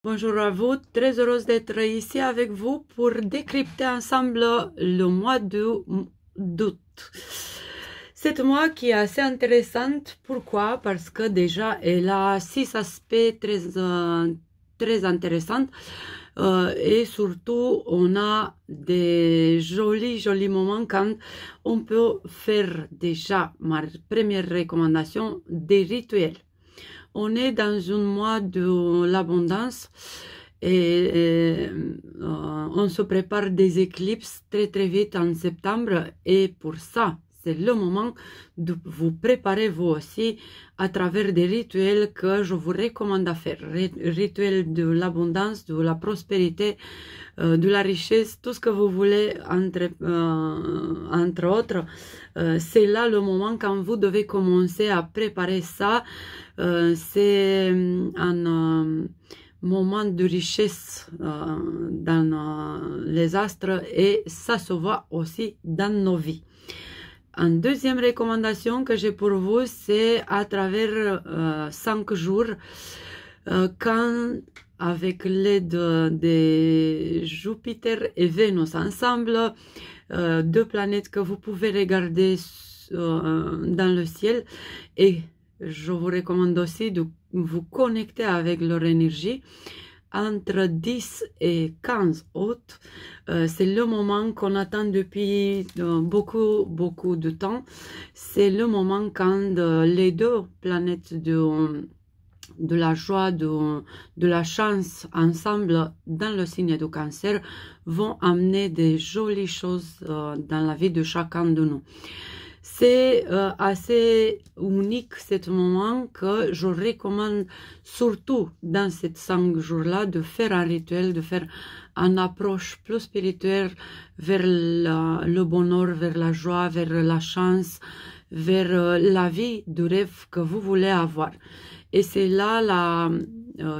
Bonjour à vous, très heureuse d'être ici avec vous pour décrypter ensemble le mois d'août. Cette mois qui est assez intéressante, pourquoi? Parce que déjà elle a 6 aspects très intéressants et surtout on a des jolis moments quand on peut faire déjà ma première recommandation des rituels. On est dans un mois de l'abondance et on se prépare des éclipses très vite en septembre et pour ça, c'est le moment de vous préparer vous aussi à travers des rituels que je vous recommande à faire. Rituels de l'abondance, de la prospérité, de la richesse, tout ce que vous voulez entre autres. C'est là le moment quand vous devez commencer à préparer ça. C'est un moment de richesse dans les astres et ça se voit aussi dans nos vies. Une deuxième recommandation que j'ai pour vous, c'est à travers 5 jours, quand avec l'aide de Jupiter et Vénus ensemble, deux planètes que vous pouvez regarder dans le ciel, et je vous recommande aussi de vous connecter avec leur énergie. Entre 10 et 15 août, c'est le moment qu'on attend depuis beaucoup de temps. C'est le moment quand les deux planètes de la joie, de la chance ensemble dans le signe du Cancer vont amener des jolies choses dans la vie de chacun de nous. C'est assez unique ce moment que je recommande surtout dans ces 5 jours-là de faire un rituel, de faire une approche plus spirituelle vers le bonheur, vers la joie, vers la chance, vers la vie du rêve que vous voulez avoir. Et c'est là la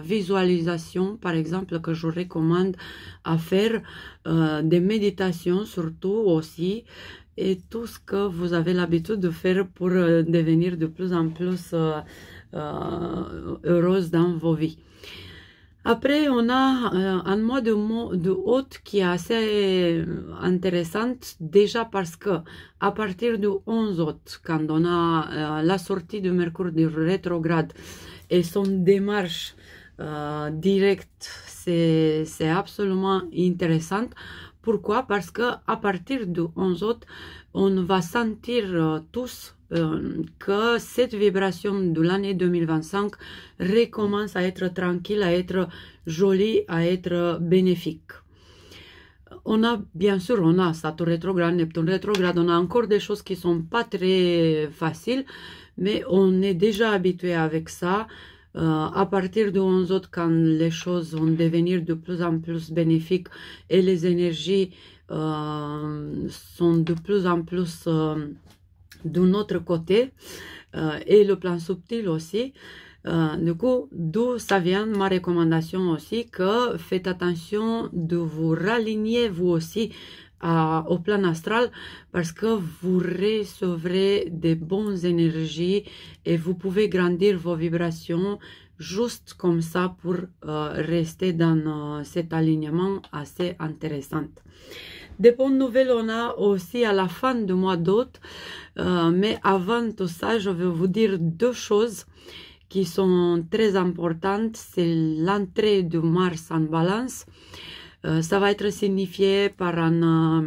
visualisation, par exemple, que je recommande à faire, des méditations surtout aussi, et tout ce que vous avez l'habitude de faire pour devenir de plus en plus heureuse dans vos vies. Après, on a un mois de août qui est assez intéressant, déjà parce que à partir du 11 août, quand on a la sortie de Mercure du rétrograde et son démarche directe, c'est absolument intéressant. Pourquoi? Parce que à partir du 11 août, on va sentir tous que cette vibration de l'année 2025 recommence à être tranquille, à être jolie, à être bénéfique. On a, bien sûr, on a Saturne rétrograde, Neptune rétrograde, on a encore des choses qui sont pas très faciles, mais on est déjà habitué avec ça. À partir du 11 août, quand les choses vont devenir de plus en plus bénéfiques et les énergies sont de plus en plus de notre côté, et le plan subtil aussi, du coup, d'où ça vient ma recommandation aussi, que faites attention de vous raligner vous aussi au plan astral, parce que vous recevrez des bonnes énergies et vous pouvez grandir vos vibrations juste comme ça pour rester dans cet alignement assez intéressant. Des bonnes nouvelles on a aussi à la fin du mois d'août, mais avant tout ça, je vais vous dire deux choses qui sont très importantes. C'est l'entrée de Mars en Balance. Ça va être signifié par un,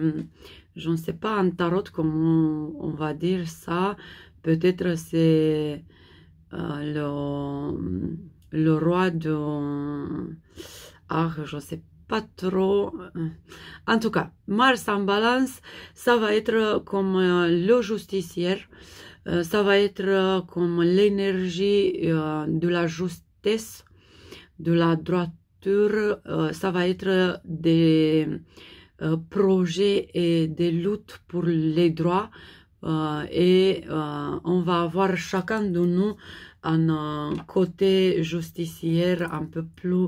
je ne sais pas, un tarot, comment on va dire ça. Peut-être c'est le roi de... Ah, je ne sais pas trop. En tout cas, Mars en Balance, ça va être comme le justicier. Ça va être comme l'énergie de la justesse, de la droiture. Ça va être des projets et des luttes pour les droits, et on va avoir chacun de nous un côté justicier un peu plus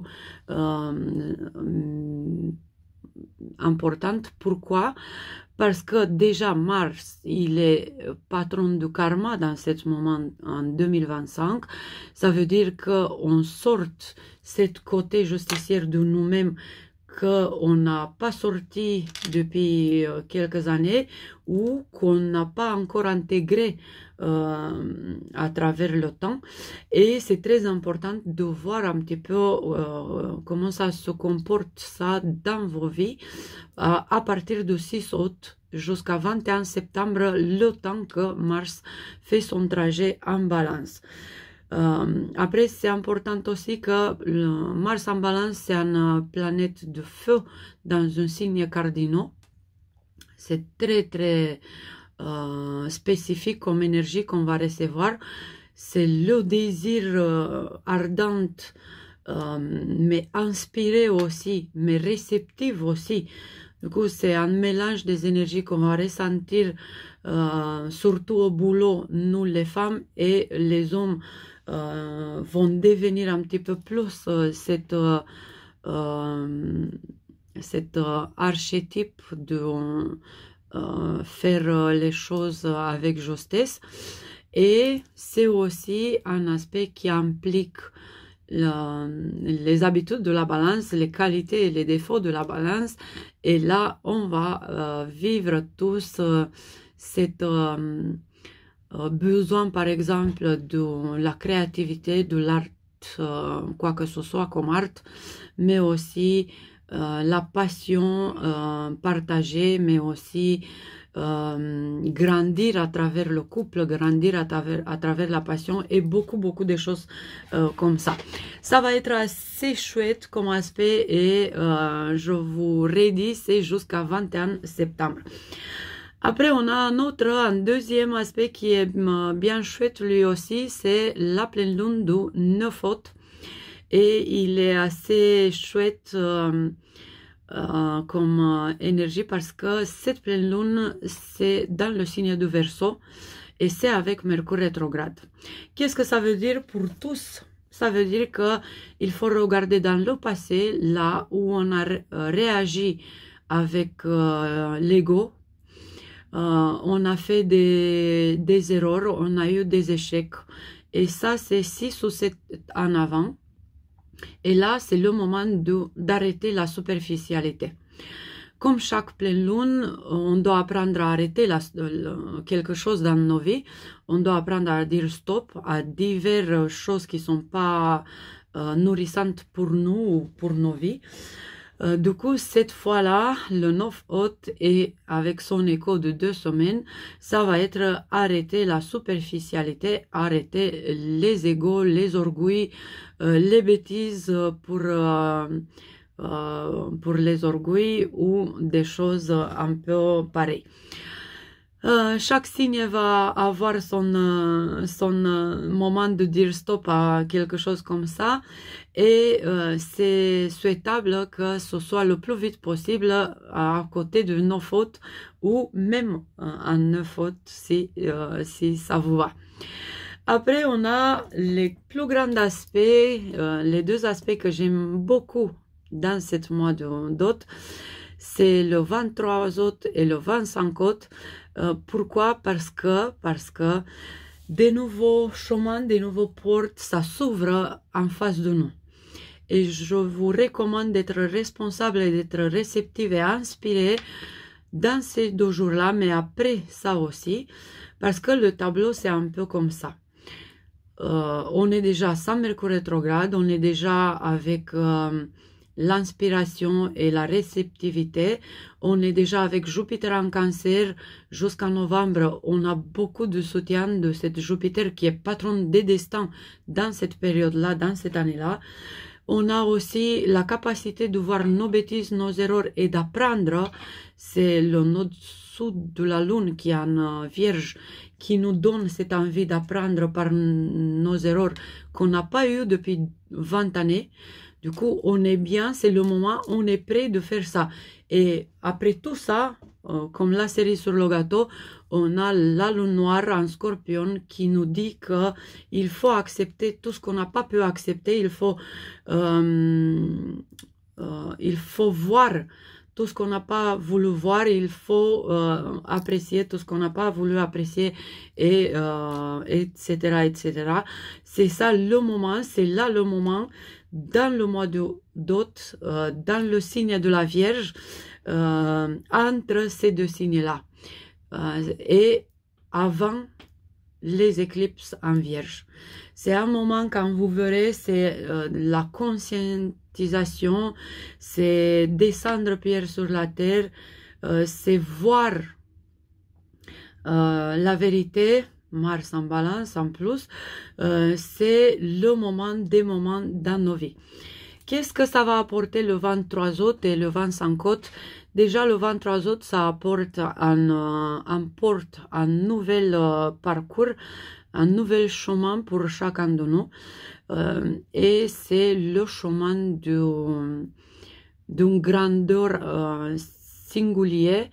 importante. Pourquoi? Parce que déjà Mars, il est patron du karma dans ce moment en 2025. Ça veut dire qu'on sort cette côté justicière de nous-mêmes qu'on n'a pas sorti depuis quelques années ou qu'on n'a pas encore intégré à travers le temps. Et c'est très important de voir un petit peu comment ça se comporte ça dans vos vies à partir du 6 août jusqu'à 21 septembre, le temps que Mars fait son trajet en balance. Après, c'est important aussi que Mars en balance, c'est une planète de feu dans un signe cardinal. C'est très, très spécifique comme énergie qu'on va recevoir. C'est le désir ardent, mais inspiré aussi, mais réceptif aussi. Du coup, c'est un mélange des énergies qu'on va ressentir, surtout au boulot, nous les femmes, et les hommes vont devenir un petit peu plus cet archétype de faire les choses avec justesse. Et c'est aussi un aspect qui implique les habitudes de la balance, les qualités et les défauts de la balance. Et là, on va vivre tous cette besoin, par exemple, de la créativité, de l'art, quoi que ce soit comme art, mais aussi la passion partagée, mais aussi grandir à travers le couple, grandir à travers la passion et beaucoup de choses comme ça. Ça va être assez chouette comme aspect et je vous redis, c'est jusqu'à 21 septembre. Après, on a un deuxième aspect qui est bien chouette lui aussi, c'est la pleine lune du 9 août. Et il est assez chouette comme énergie parce que cette pleine lune, c'est dans le signe du Verseau et c'est avec Mercure rétrograde. Qu'est-ce que ça veut dire pour tous? Ça veut dire qu'il faut regarder dans le passé, là où on a réagi avec l'ego. On a fait des erreurs, on a eu des échecs. Et ça, c'est 6 ou 7 en avant. Et là, c'est le moment d'arrêter la superficialité. Comme chaque pleine lune, on doit apprendre à arrêter quelque chose dans nos vies. On doit apprendre à dire stop à diverses choses qui ne sont pas nourrissantes pour nous ou pour nos vies. Du coup, cette fois-là, le 9 août et avec son écho de 2 semaines, ça va être arrêter la superficialité, arrêter les égos, les orgueils, les bêtises pour les orgueils ou des choses un peu pareilles. Chaque signe va avoir son moment de dire stop à quelque chose comme ça et c'est souhaitable que ce soit le plus vite possible à côté de 9 août ou même en 9 août si ça vous va. Après, on a les plus grands aspects, les deux aspects que j'aime beaucoup dans ce mois d'août, c'est le 23 août et le 25 août. Pourquoi? Parce que des nouveaux chemins, des nouvelles portes, ça s'ouvre en face de nous. Et je vous recommande d'être responsable et d'être réceptive et inspiré dans ces 2 jours-là, mais après ça aussi, parce que le tableau, c'est un peu comme ça. On est déjà sans Mercure rétrograde, on est déjà avec l'inspiration et la réceptivité. On est déjà avec Jupiter en Cancer jusqu'en novembre. On a beaucoup de soutien de cette Jupiter qui est patron des destins dans cette période-là, dans cette année-là. On a aussi la capacité de voir nos bêtises, nos erreurs et d'apprendre. C'est le node sud de la lune qui est en Vierge qui nous donne cette envie d'apprendre par nos erreurs qu'on n'a pas eu depuis 20 années. Du coup, on est bien, c'est le moment, on est prêt de faire ça. Et après tout ça, comme la cerise sur le gâteau, on a la lune noire en Scorpion qui nous dit qu'il faut accepter tout ce qu'on n'a pas pu accepter. Il faut voir tout ce qu'on n'a pas voulu voir, il faut apprécier tout ce qu'on n'a pas voulu apprécier, et etc., etc. C'est ça le moment, c'est là le moment, dans le mois d'août, dans le signe de la Vierge, entre ces deux signes-là, et avant les éclipses en Vierge. C'est un moment, quand vous verrez, c'est la conscientisation, c'est descendre pierre sur la terre, c'est voir la vérité, Mars en balance en plus, c'est le moment des moments dans nos vies. Qu'est-ce que ça va apporter le 23 août et le 25 août? Déjà, le 23 août, ça apporte un nouvel parcours, un nouvel chemin pour chacun de nous. Et c'est le chemin d'une grandeur singulière.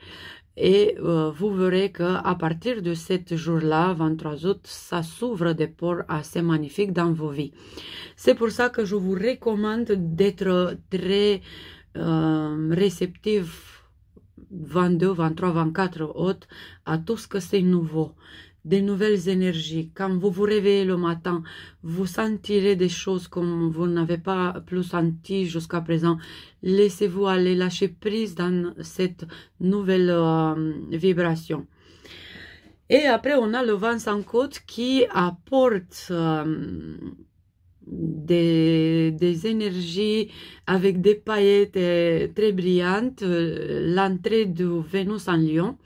Et vous verrez qu'à partir de ce jour-là, 23 août, ça s'ouvre des portes assez magnifiques dans vos vies. C'est pour ça que je vous recommande d'être très réceptif 22, 23, 24 août à tout ce que c'est nouveau, des nouvelles énergies. Quand vous vous réveillez le matin, vous sentirez des choses comme vous n'avez pas plus senti jusqu'à présent. Laissez-vous aller, lâcher prise dans cette nouvelle vibration. Et après, on a le 25 août qui apporte des énergies avec des paillettes très brillantes, l'entrée de Vénus en Lion.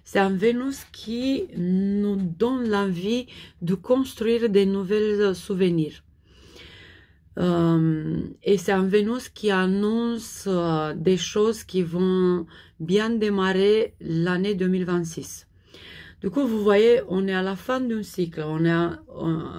C'est un Vénus qui nous donne l'envie de construire des nouvelles souvenirs. Et c'est un Vénus qui annonce des choses qui vont bien démarrer l'année 2026. Du coup, vous voyez, on est à la fin d'un cycle, on est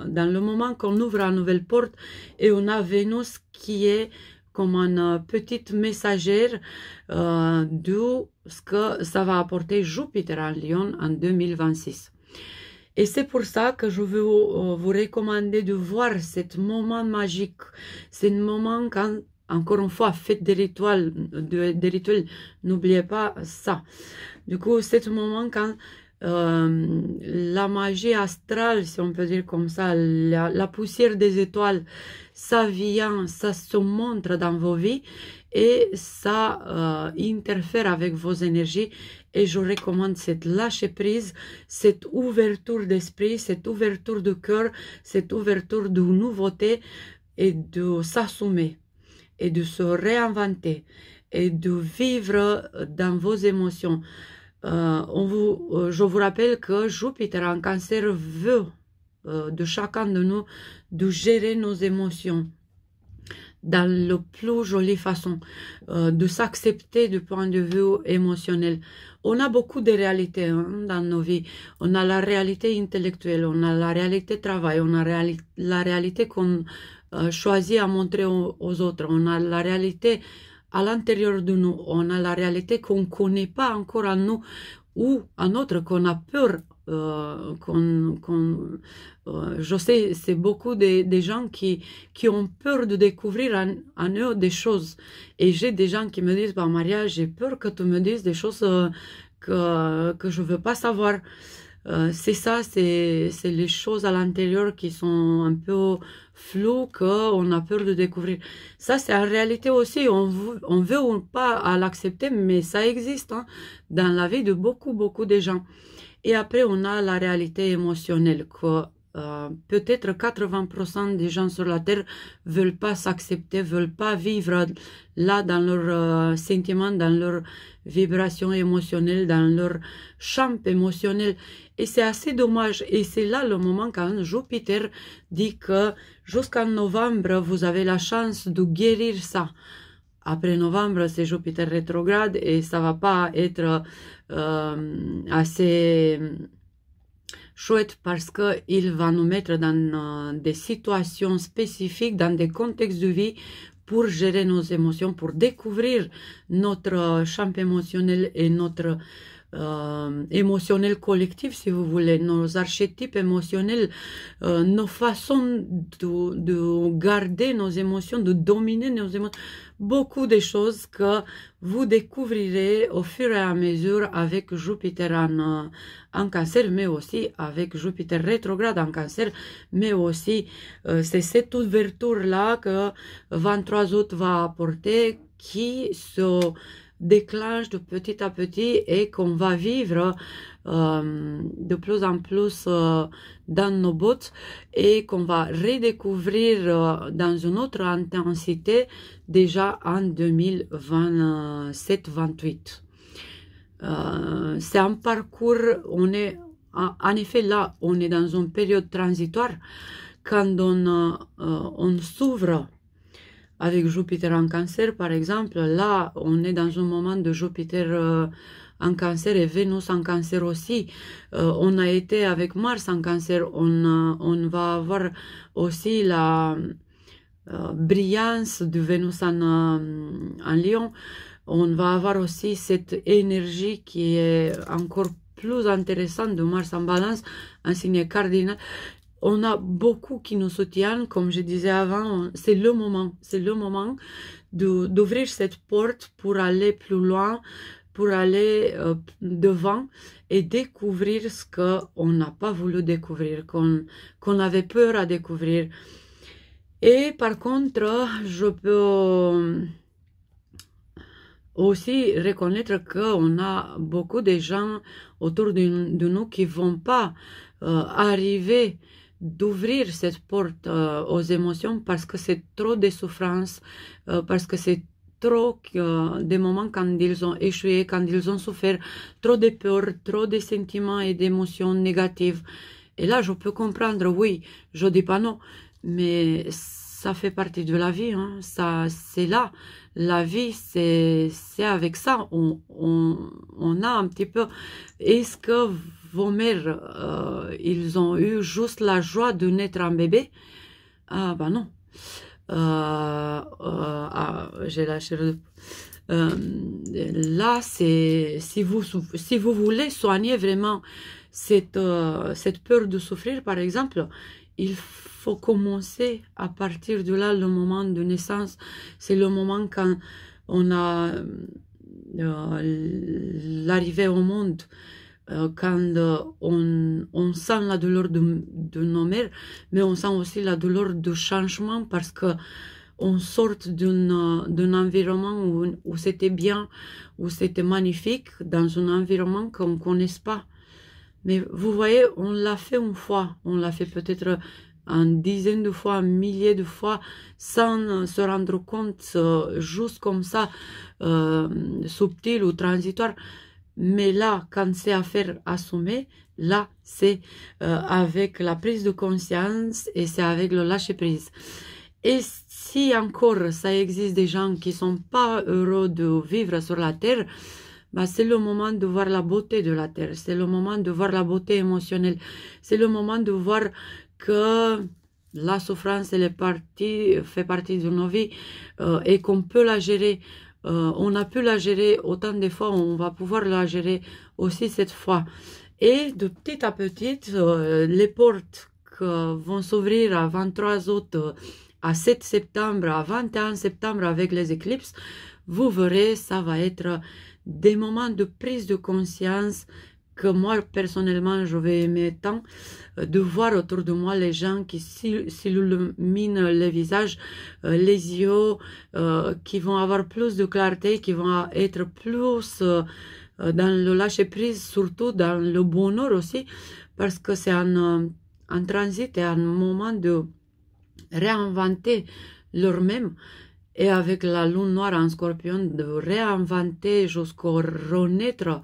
dans le moment qu'on ouvre une nouvelle porte, et on a Vénus qui est comme une petite messagère de ce que ça va apporter Jupiter en Lion en 2026. Et c'est pour ça que je veux vous recommander de voir ce moment magique, ce moment quand, encore une fois, faites des rituels, n'oubliez pas ça. Du coup, ce moment quand la magie astrale, si on peut dire comme ça, la poussière des étoiles, ça vient, ça se montre dans vos vies et ça interfère avec vos énergies. Et je recommande cette lâcher prise, cette ouverture d'esprit, cette ouverture de cœur, cette ouverture de nouveauté, et de s'assumer et de se réinventer et de vivre dans vos émotions. Je vous rappelle que Jupiter en Cancer veut de chacun de nous de gérer nos émotions dans la plus jolie façon, de s'accepter du point de vue émotionnel. On a beaucoup de réalités dans nos vies. On a la réalité intellectuelle, on a la réalité travail, on a la réalité qu'on choisit à montrer aux autres, on a la réalité à l'intérieur de nous, on a la réalité qu'on ne connaît pas encore en nous, ou en autre qu'on a peur. Je sais, c'est beaucoup de gens qui ont peur de découvrir en eux des choses. Et j'ai des gens qui me disent, bah, Maria, j'ai peur que tu me dises des choses que je ne veux pas savoir. C'est ça, c'est les choses à l'intérieur qui sont un peu floues, qu'on a peur de découvrir. Ça, c'est en réalité aussi, on veut ou pas à l'accepter, mais ça existe dans la vie de beaucoup de gens. Et après, on a la réalité émotionnelle, que peut-être 80% des gens sur la Terre veulent pas s'accepter, veulent pas vivre là dans leurs sentiments, dans leurs vibrations émotionnelles, dans leur champ émotionnel. Et c'est assez dommage. Et c'est là le moment quand Jupiter dit que jusqu'en novembre, vous avez la chance de guérir ça. Après novembre, c'est Jupiter rétrograde et ça va pas être assez chouette parce qu'il va nous mettre dans des situations spécifiques, dans des contextes de vie pour gérer nos émotions, pour découvrir notre champ émotionnel et notre émotionnels collectifs, si vous voulez, nos archétypes émotionnels, nos façons de garder nos émotions, de dominer nos émotions, beaucoup de choses que vous découvrirez au fur et à mesure avec Jupiter en Cancer, mais aussi avec Jupiter rétrograde en Cancer, mais aussi c'est cette ouverture-là que 23 août va apporter qui se déclenche de petit à petit et qu'on va vivre de plus en plus dans nos bottes et qu'on va redécouvrir dans une autre intensité déjà en 2027-28. C'est un parcours, on est en effet là, on est dans une période transitoire quand on s'ouvre avec Jupiter en Cancer, par exemple. Là, on est dans un moment de Jupiter en Cancer et Vénus en Cancer aussi. On a été avec Mars en Cancer. On va avoir aussi la brillance de Vénus en Lion. On va avoir aussi cette énergie qui est encore plus intéressante de Mars en Balance, un signe cardinal. On a beaucoup qui nous soutiennent, comme je disais avant, c'est le moment d'ouvrir cette porte pour aller plus loin, pour aller devant et découvrir ce qu'on n'a pas voulu découvrir, qu'on avait peur à découvrir. Et par contre, je peux aussi reconnaître qu'on a beaucoup de gens autour de nous qui vont pas arriver d'ouvrir cette porte aux émotions parce que c'est trop de souffrance, parce que c'est trop des moments quand ils ont échoué, quand ils ont souffert, trop de peur, trop de sentiments et d'émotions négatives. Et là, je peux comprendre, oui, je dis pas non, mais ça fait partie de la vie, hein. Ça, c'est là. La vie, c'est avec ça. On a un petit peu... Est-ce que vos mères, ils ont eu juste la joie de naître un bébé? Ah, bah non. J'ai lâché le... là, c'est si vous voulez soigner vraiment cette peur de souffrir, par exemple, il faut commencer à partir de là, le moment de naissance. C'est le moment quand on a l'arrivée au monde, quand on sent la douleur de nos mères, mais on sent aussi la douleur du changement parce que on sort d'un environnement où c'était bien, où c'était magnifique, dans un environnement qu'on ne connaisse pas. Mais vous voyez, on l'a fait une fois, on l'a fait peut-être une dizaine de fois, un millier de fois, sans se rendre compte, juste comme ça, subtil ou transitoire. Mais là, quand c'est affaire assumée, là, c'est avec la prise de conscience et c'est avec le lâcher-prise. Et si encore ça existe des gens qui sont pas heureux de vivre sur la Terre, bah, c'est le moment de voir la beauté de la Terre, c'est le moment de voir la beauté émotionnelle, c'est le moment de voir que la souffrance elle fait partie de nos vies et qu'on peut la gérer. On a pu la gérer autant de fois, on va pouvoir la gérer aussi cette fois. Et de petit à petit, les portes que vont s'ouvrir à 23 août, à 7 septembre, à 21 septembre avec les éclipses, vous verrez, ça va être des moments de prise de conscience que moi, personnellement, je vais aimer tant de voir autour de moi les gens qui s'illuminent le visage, les yeux, qui vont avoir plus de clarté, qui vont être plus dans le lâcher-prise, surtout dans le bonheur aussi, parce que c'est un transit et un moment de réinventer leur-même. Et avec la lune noire en scorpion, de réinventer jusqu'au renaître.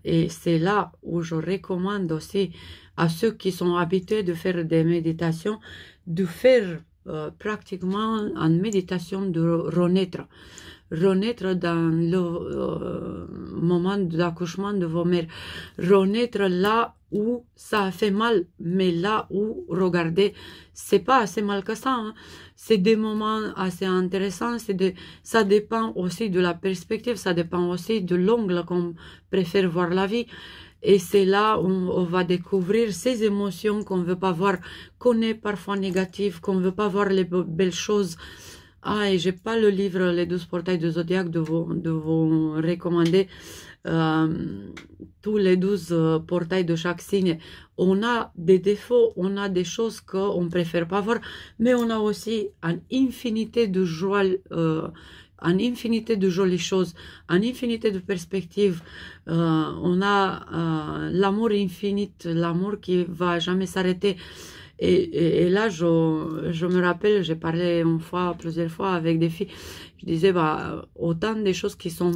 Et c'est là où je recommande aussi à ceux qui sont habitués de faire des méditations, de faire pratiquement une méditation de renaître. renaître dans le moment d'accouchement de vos mères, renaître là où ça a fait mal, mais là où, regardez, c'est pas assez mal que ça, hein. C'est des moments assez intéressants, ça dépend aussi de la perspective, ça dépend aussi de l'angle qu'on préfère voir la vie. Et c'est là où on va découvrir ces émotions qu'on ne veut pas voir, qu'on est parfois négatif, qu'on ne veut pas voir les belles choses. Ah, et j'ai pas le livre Les 12 portails de Zodiac de vous recommander. Tous les 12 portails de chaque signe. On a des défauts, on a des choses qu'on ne préfère pas voir, mais on a aussi une infinité de joie, une infinité de jolies choses, une infinité de perspectives. On a l'amour infini, l'amour qui va jamais s'arrêter. Et là, je me rappelle, j'ai parlé plusieurs fois avec des filles, je disais, autant des choses qui sont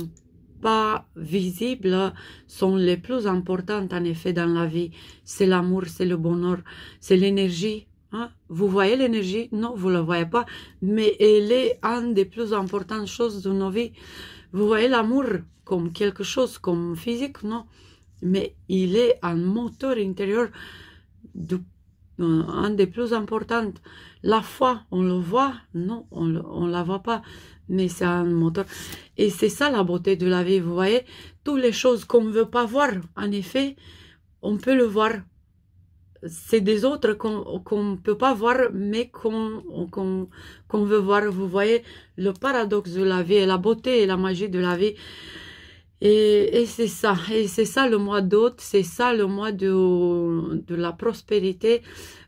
pas visibles sont les plus importantes en effet dans la vie. C'est l'amour, c'est le bonheur, c'est l'énergie. Hein? Vous voyez l'énergie? Non, vous ne la voyez pas, mais elle est une des plus importantes choses de nos vies. Vous voyez l'amour comme quelque chose, comme physique? Non, mais il est un moteur intérieur, un des plus importantes. La foi, on le voit? Non, on la voit pas, mais c'est un moteur. Et c'est ça la beauté de la vie, vous voyez? Toutes les choses qu'on ne veut pas voir, en effet, on peut le voir. C'est des autres qu'on ne peut pas voir, mais qu'on veut voir. Vous voyez le paradoxe de la vie, et la beauté et la magie de la vie. Et c'est ça. Et c'est ça le mois d'août, c'est ça le mois de la prospérité,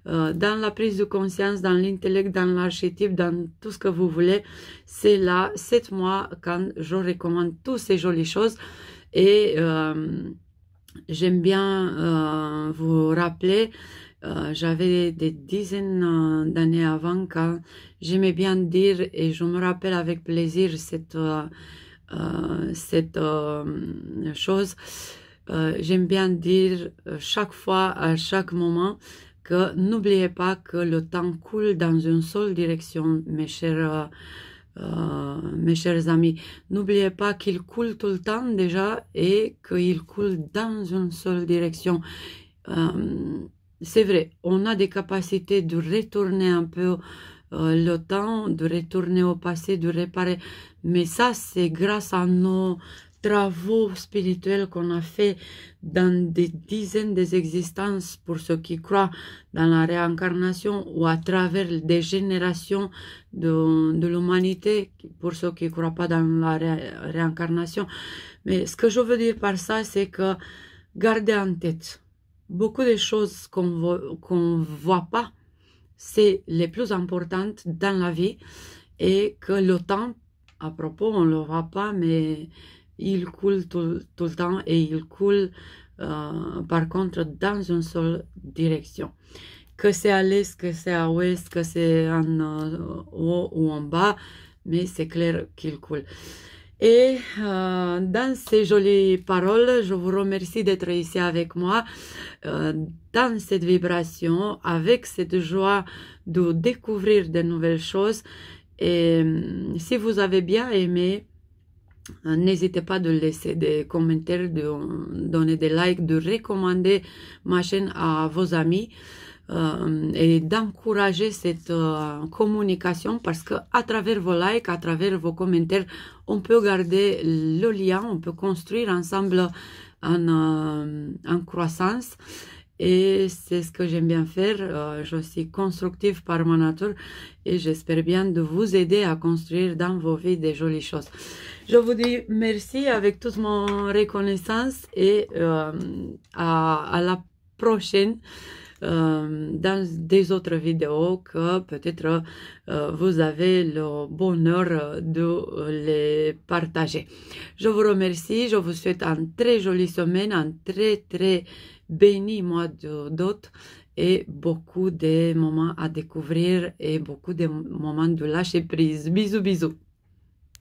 dans la prise de conscience, dans l'intellect, dans l'archétype, dans tout ce que vous voulez. C'est là, 7 mois, quand je recommande toutes ces jolies choses. Et j'aime bien vous rappeler, j'avais des dizaines d'années avant quand j'aimais bien dire, et je me rappelle avec plaisir cette chose, j'aime bien dire chaque fois, à chaque moment, que n'oubliez pas que le temps coule dans une seule direction, mes chers amis. N'oubliez pas qu'il coule tout le temps déjà et qu'il coule dans une seule direction. C'est vrai, on a des capacités de retourner un peu le temps, de retourner au passé, de réparer. Mais ça, c'est grâce à nos travaux spirituels qu'on a fait dans des dizaines d'existences pour ceux qui croient dans la réincarnation ou à travers des générations de l'humanité pour ceux qui ne croient pas dans la réincarnation. Mais ce que je veux dire par ça, c'est que gardez en tête beaucoup de choses qu'on voit pas, c'est les plus importantes dans la vie, et que le temps, à propos, on ne le voit pas, mais il coule tout le temps, et il coule par contre dans une seule direction. Que c'est à l'est, que c'est à l'ouest, que c'est en haut ou en bas, mais c'est clair qu'il coule. Et dans ces jolies paroles, je vous remercie d'être ici avec moi, dans cette vibration, avec cette joie de découvrir de nouvelles choses. Et si vous avez bien aimé, n'hésitez pas de laisser des commentaires, de donner des likes, de recommander ma chaîne à vos amis. Et d'encourager cette communication, parce que à travers vos likes, à travers vos commentaires, on peut garder le lien, on peut construire ensemble en croissance. Et c'est ce que j'aime bien faire. Je suis constructive par ma nature et j'espère bien de vous aider à construire dans vos vies des jolies choses. Je vous dis merci avec toute mon reconnaissance, et à la prochaine dans des autres vidéos que peut-être vous avez le bonheur de les partager. Je vous remercie, je vous souhaite une très jolie semaine, un très béni mois d'août, et beaucoup de moments à découvrir et beaucoup de moments de lâcher prise. Bisous, bisous.